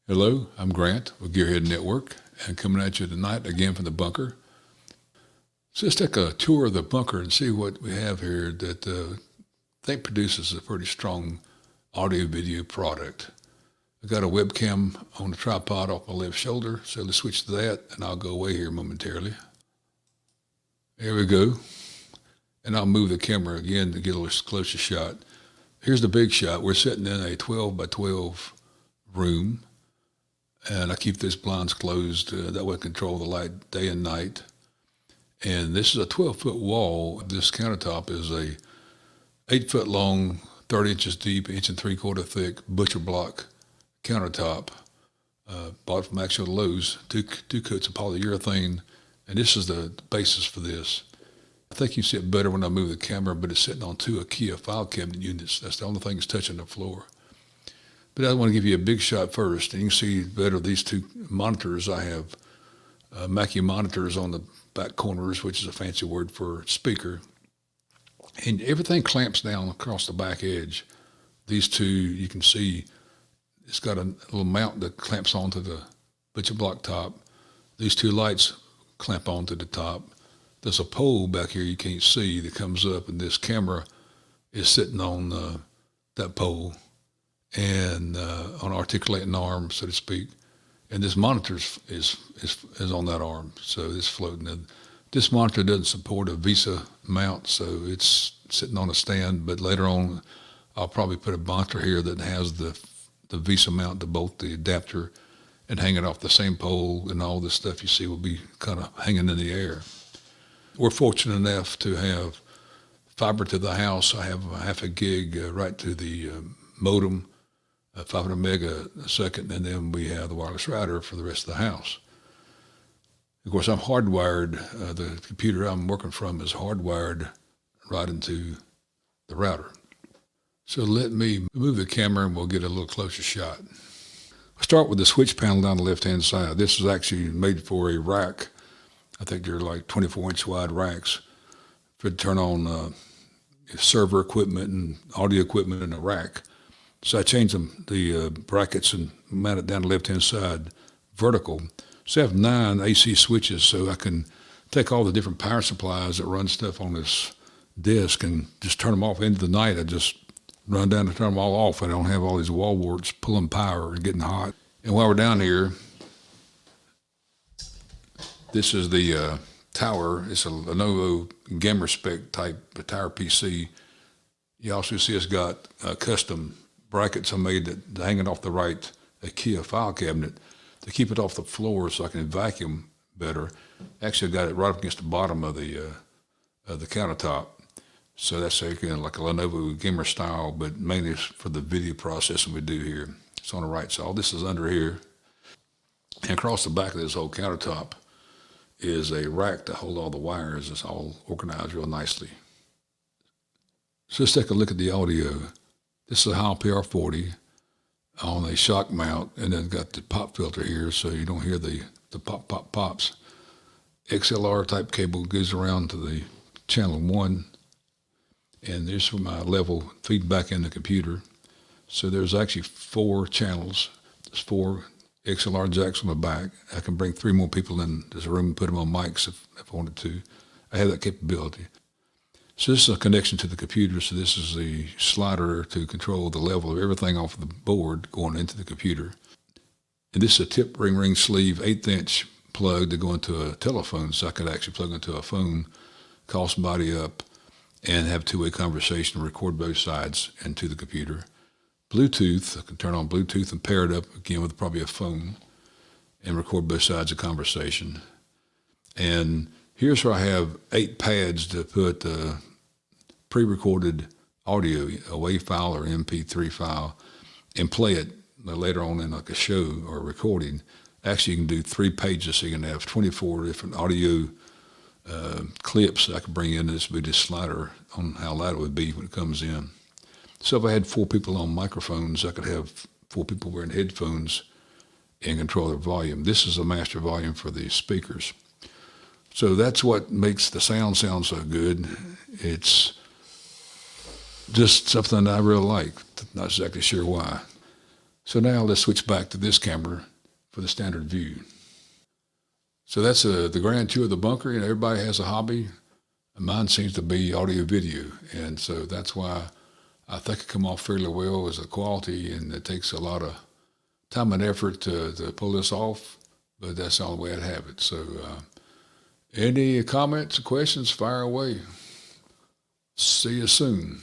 Hello, I'm Grant with Gearhead Network, and coming at you tonight again from the bunker. So let's take a tour of the bunker and see what we have here that I think produces a pretty strong audio-video product. I've got a webcam on the tripod off my left shoulder, so let's switch to that, and I'll go away here momentarily. There we go. And I'll move the camera again to get a little closer shot. Here's the big shot. We're sitting in a 12 by 12 room, and I keep these blinds closed. That way I control the light day and night. And this is a 12-foot wall. This countertop is a 8-foot long, 30 inches deep, 1.75 inches thick butcher block countertop. Bought from Actual Lowe's, two coats of polyurethane, and this is the basis for this. I think you see it better when I move the camera, but it's sitting on two IKEA file cabinet units. That's the only thing that's touching the floor. But I want to give you a big shot first, and you can see better these two monitors. I have Mackie monitors on the back corners, which is a fancy word for speaker. And everything clamps down across the back edge. These two, you can see, it's got a little mount that clamps onto the butcher block top. These two lights clamp onto the top. There's a pole back here you can't see that comes up, and this camera is sitting on that pole and on an articulating arm, so to speak. And this monitor is on that arm, so it's floating. And this monitor doesn't support a VESA mount, so it's sitting on a stand, but later on I'll probably put a monitor here that has the VESA mount to bolt the adapter and hang it off the same pole, and all this stuff you see will be kind of hanging in the air. We're fortunate enough to have fiber to the house. I have a half a gig right to the modem, 500 meg a second, and then we have the wireless router for the rest of the house. Of course, I'm hardwired. The computer I'm working from is hardwired right into the router. So let me move the camera and we'll get a little closer shot. I'll start with the switch panel down the left-hand side. This is actually made for a rack. I think they're like 24-inch wide racks for to turn on server equipment and audio equipment in a rack. So I changed the brackets and mounted down the left-hand side vertical. So I have 9 AC switches, so I can take all the different power supplies that run stuff on this disk and just turn them off. Into the night, I just run down and turn them all off. I don't have all these wall warts pulling power and getting hot. And while we're down here, this is the tower. It's a Lenovo Gamer Spec type tower PC. You also see it's got custom brackets I made that hang it off the right IKEA file cabinet to keep it off the floor so I can vacuum better. Actually, I got it right up against the bottom of the countertop. So that's again like a Lenovo gamer style, but mainly for the video processing we do here. It's on the right side. All this is under here. And across the back of this whole countertop is a rack to hold all the wires. It's all organized real nicely. So let's take a look at the audio. This is a Hall PR40 on a shock mount, and then got the pop filter here so you don't hear the pops. XLR type cable goes around to the channel 1, and there's for my level feedback in the computer. So there's actually 4 channels. There's 4 XLR jacks on the back. I can bring 3 more people in this room and put them on mics if I wanted to. I have that capability. So this is a connection to the computer. So this is the slider to control the level of everything off the board going into the computer. And this is a tip ring sleeve 1/8 inch plug to go into a telephone, so I could actually plug into a phone, call somebody up, and have two-way conversation and record both sides into the computer. Bluetooth, I can turn on Bluetooth and pair it up again with probably a phone and record both sides of conversation. And here's where I have 8 pads to put pre-recorded audio, a WAV file or MP3 file, and play it later on in like a show or a recording. Actually, you can do 3 pages, so you can have 24 different audio clips that I could bring in. This would be this slider on how loud it would be when it comes in. So if I had 4 people on microphones, I could have 4 people wearing headphones and control their volume. This is a master volume for the speakers. So that's what makes the sound sound so good. It's just something I really like. Not exactly sure why. So now let's switch back to this camera for the standard view. So that's the grand tour of the bunker. You know, everybody has a hobby. Mine seems to be audio video, and so that's why I think it come off fairly well as a quality, and it takes a lot of time and effort to pull this off, but that's the only way I'd have it. So any comments or questions, fire away. See you soon.